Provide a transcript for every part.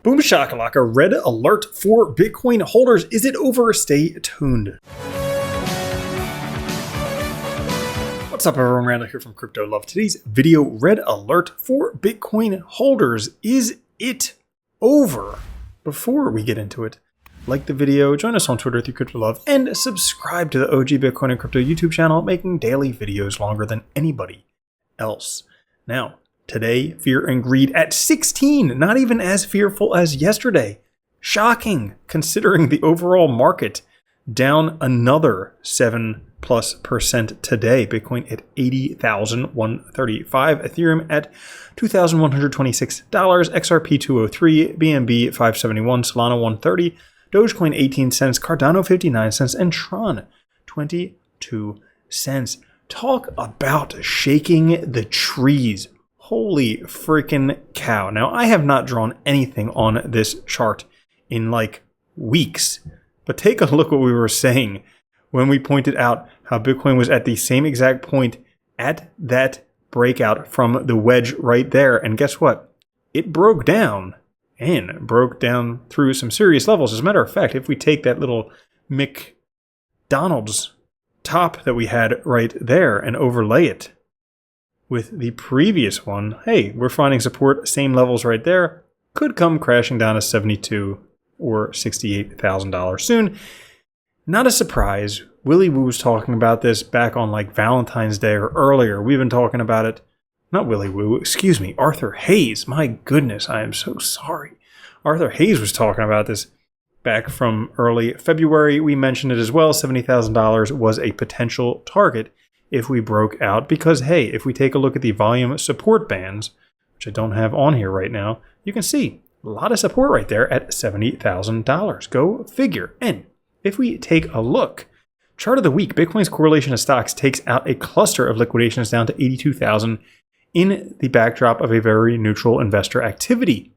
Boom shakalaka, red alert for Bitcoin holders. Is it over? Stay tuned. What's up everyone, Randall here from Crypto Love. Today's video, red alert for Bitcoin holders. Is it over? Before we get into it, like the video, join us on Twitter through Crypto Love, and subscribe to the OG Bitcoin and Crypto YouTube channel, making daily videos longer than anybody else. Now, today, fear and greed at 16, not even as fearful as yesterday. Shocking, considering the overall market down another 7+% today. Bitcoin at 80,135, Ethereum at $2,126, XRP 203, BNB 571, Solana 130, Dogecoin 18 cents, Cardano 59 cents, and Tron 22 cents. Talk about shaking the trees. Holy freaking cow. Now, I have not drawn anything on this chart in like weeks, but take a look what we were saying when we pointed out how Bitcoin was at the same exact point at that breakout from the wedge right there. And guess what? It broke down and broke down through some serious levels. As a matter of fact, if we take that little McDonald's top that we had right there and overlay it with the previous one, hey, we're finding support, same levels right there, could come crashing down to $72,000 or $68,000 soon. Not a surprise. Willy Woo was talking about this back on like Valentine's Day or earlier. We've been talking about it. Not Willy Woo, excuse me, Arthur Hayes. My goodness, I am so sorry. Arthur Hayes was talking about this back from early February. We mentioned it as well. $70,000 was a potential target if we broke out, because hey, if we take a look at the volume support bands, which I don't have on here right now, you can see a lot of support right there at $70,000. Go figure. And if we take a look, chart of the week, Bitcoin's correlation to stocks takes out a cluster of liquidations down to 82,000 in the backdrop of a very neutral investor activity.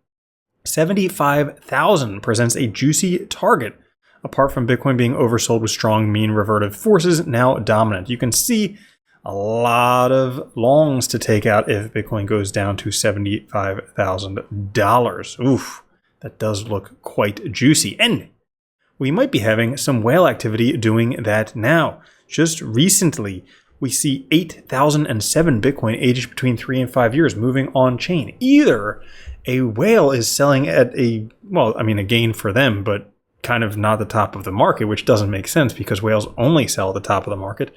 75,000 presents a juicy target, apart from Bitcoin being oversold with strong mean revertive forces now dominant. You can see a lot of longs to take out if Bitcoin goes down to $75,000. Oof, that does look quite juicy. And we might be having some whale activity doing that now. Just recently, we see 8,007 Bitcoin aged between 3 and 5 years moving on chain. Either a whale is selling at a gain for them, but kind of not the top of the market, which doesn't make sense because whales only sell at the top of the market,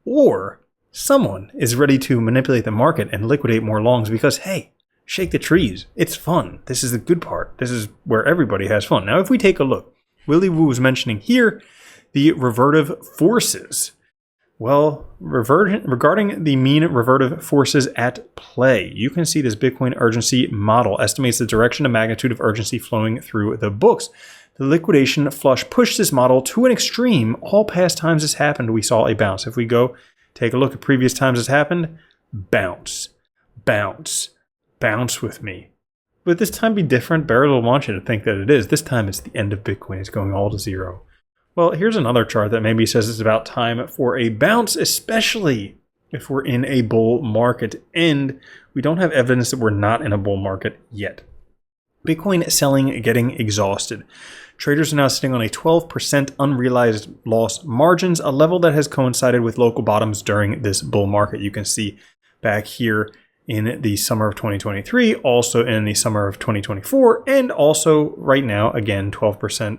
or someone is ready to manipulate the market and liquidate more longs because, hey, shake the trees. It's fun. This is the good part. This is where everybody has fun. Now, if we take a look, Willy Woo was mentioning here the revertive forces. Well, regarding the mean revertive forces at play, you can see this Bitcoin urgency model estimates the direction and magnitude of urgency flowing through the books. The liquidation flush pushed this model to an extreme. All past times this happened, we saw a bounce. If we go take a look at previous times this happened, bounce, bounce, bounce with me. Would this time be different? Barrett will want you to think that it is. This time it's the end of Bitcoin. It's going all to zero. Well, here's another chart that maybe says it's about time for a bounce, especially if we're in a bull market. And we don't have evidence that we're not in a bull market yet. Bitcoin selling getting exhausted. Traders are now sitting on a 12% unrealized loss margins, a level that has coincided with local bottoms during this bull market. You can see back here in the summer of 2023, also in the summer of 2024, and also right now, again, 12%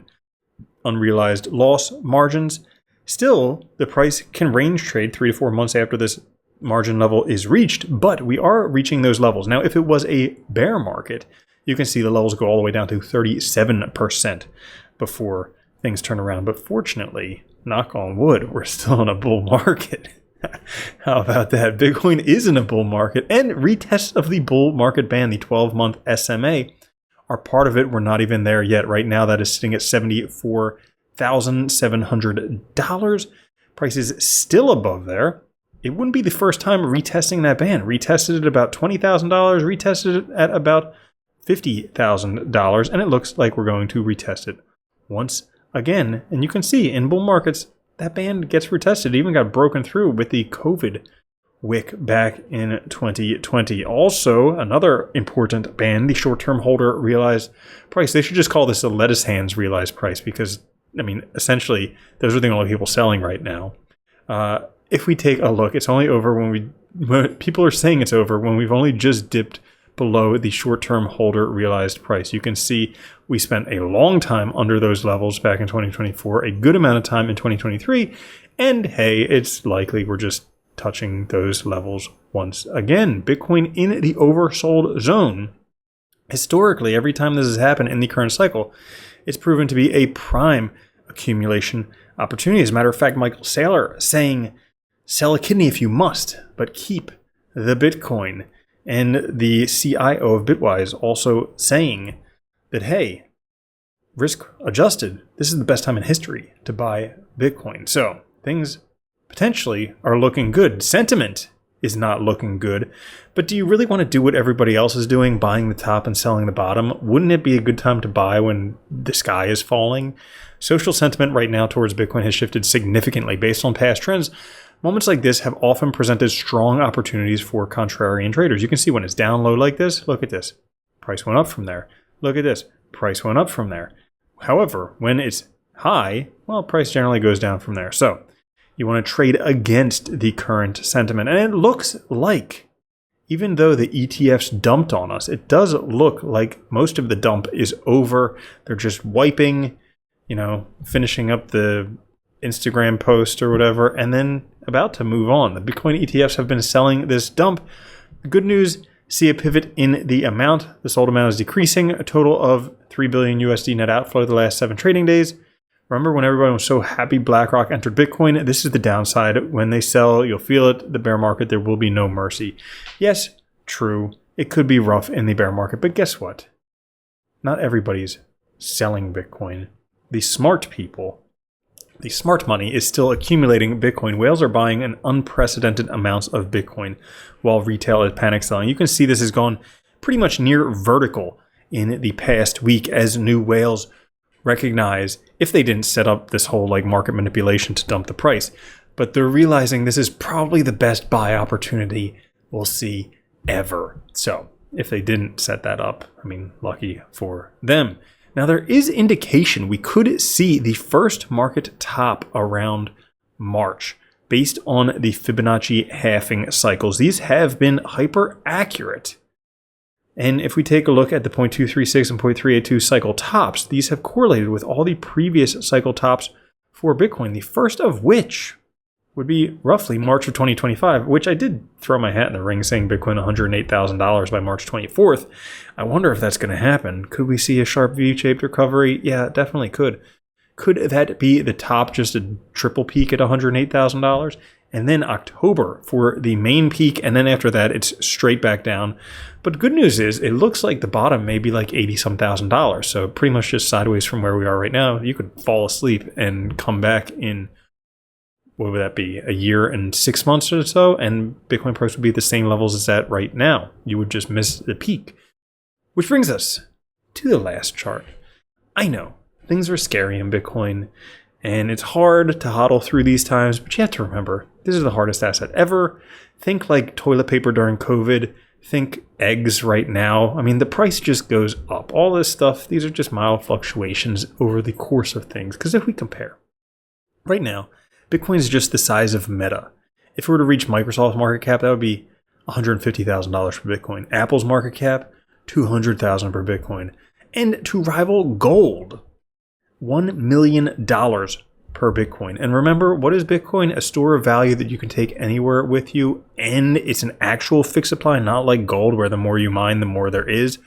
unrealized loss margins. Still, the price can range trade 3 to 4 months after this margin level is reached, but we are reaching those levels. Now, if it was a bear market, you can see the levels go all the way down to 37% before things turn around. But fortunately, knock on wood, we're still in a bull market. How about that? Bitcoin is in a bull market, and retests of the bull market band, the 12-month SMA, are part of it. We're not even there yet. Right now, that is sitting at $74,700. Price is still above there. It wouldn't be the first time retesting that band. Retested it at about $20,000, retested it at about $50,000, and it looks like we're going to retest it once again. And you can see in bull markets, that band gets retested. It even got broken through with the COVID wick back in 2020. Also, another important band, the short-term holder realized price. They should just call this a lettuce hands realized price because, I mean, essentially, those are the only people selling right now. If we take a look, it's only over when people are saying it's over when we've only just dipped below the short-term holder realized price. You can see we spent a long time under those levels back in 2024, a good amount of time in 2023, and hey, it's likely we're just touching those levels once again. Bitcoin in the oversold zone. Historically, every time this has happened in the current cycle, it's proven to be a prime accumulation opportunity. As a matter of fact, Michael Saylor saying, sell a kidney if you must, but keep the Bitcoin. And the CIO of Bitwise also saying that, hey, risk adjusted, this is the best time in history to buy Bitcoin. So things potentially are looking good. Sentiment is not looking good. But do you really want to do what everybody else is doing, buying the top and selling the bottom? Wouldn't it be a good time to buy when the sky is falling? Social sentiment right now towards Bitcoin has shifted significantly based on past trends. Moments like this have often presented strong opportunities for contrarian traders. You can see when it's down low like this, look at this. Price went up from there. Look at this. Price went up from there. However, when it's high, well, price generally goes down from there. So you want to trade against the current sentiment. And it looks like, even though the ETFs dumped on us, it does look like most of the dump is over. They're just wiping, finishing up the Instagram post or whatever, and then about to move on. The Bitcoin ETFs have been selling this dump. Good news, see a pivot in the amount. The sold amount is decreasing. A total of $3 billion USD net outflow the last 7 trading days. Remember when everyone was so happy BlackRock entered Bitcoin? This is the downside. When they sell, you'll feel it. The bear market, there will be no mercy. Yes, true. It could be rough in the bear market, but guess what? Not everybody's selling Bitcoin. The smart people, the smart money is still accumulating Bitcoin. Whales are buying an unprecedented amounts of Bitcoin while retail is panic selling. You can see this has gone pretty much near vertical in the past week as new whales recognize, if they didn't set up this whole market manipulation to dump the price, but they're realizing this is probably the best buy opportunity we'll see ever. So if they didn't set that up, lucky for them. Now, there is indication we could see the first market top around March based on the Fibonacci halving cycles. These have been hyper accurate. And if we take a look at the 0.236 and 0.382 cycle tops, these have correlated with all the previous cycle tops for Bitcoin, the first of which would be roughly March of 2025, which I did throw my hat in the ring saying Bitcoin $108,000 by March 24th. I wonder if that's going to happen. Could we see a sharp V-shaped recovery? Yeah, it definitely could. Could that be the top, just a triple peak at $108,000? And then October for the main peak, and then after that, it's straight back down. But good news is, it looks like the bottom may be like $80,000. So pretty much just sideways from where we are right now. You could fall asleep and come back in, what would that be, a year and 6 months or so, and Bitcoin price would be at the same levels it's at right now. You would just miss the peak. Which brings us to the last chart. I know, things are scary in Bitcoin, and it's hard to hodl through these times, but you have to remember, this is the hardest asset ever. Think like toilet paper during COVID. Think eggs right now. The price just goes up. All this stuff, these are just mild fluctuations over the course of things. Because if we compare, right now, Bitcoin is just the size of Meta. If it were to reach Microsoft's market cap, that would be $150,000 per Bitcoin. Apple's market cap, $200,000 per Bitcoin. And to rival gold, $1 million per Bitcoin. And remember, what is Bitcoin? A store of value that you can take anywhere with you, and it's an actual fixed supply, not like gold where the more you mine, the more there is.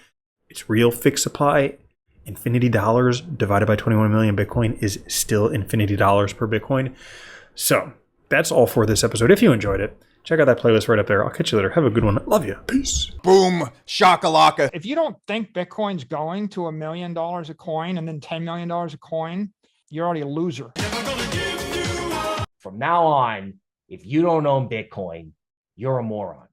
It's real fixed supply. Infinity dollars divided by 21 million Bitcoin is still infinity dollars per Bitcoin. So that's all for this episode. If you enjoyed it, check out that playlist right up there. I'll catch you later. Have a good one. Love you. Peace. Boom. Shakalaka. If you don't think Bitcoin's going to $1 million a coin and then $10 million a coin, you're already a loser. From now on, if you don't own Bitcoin, you're a moron.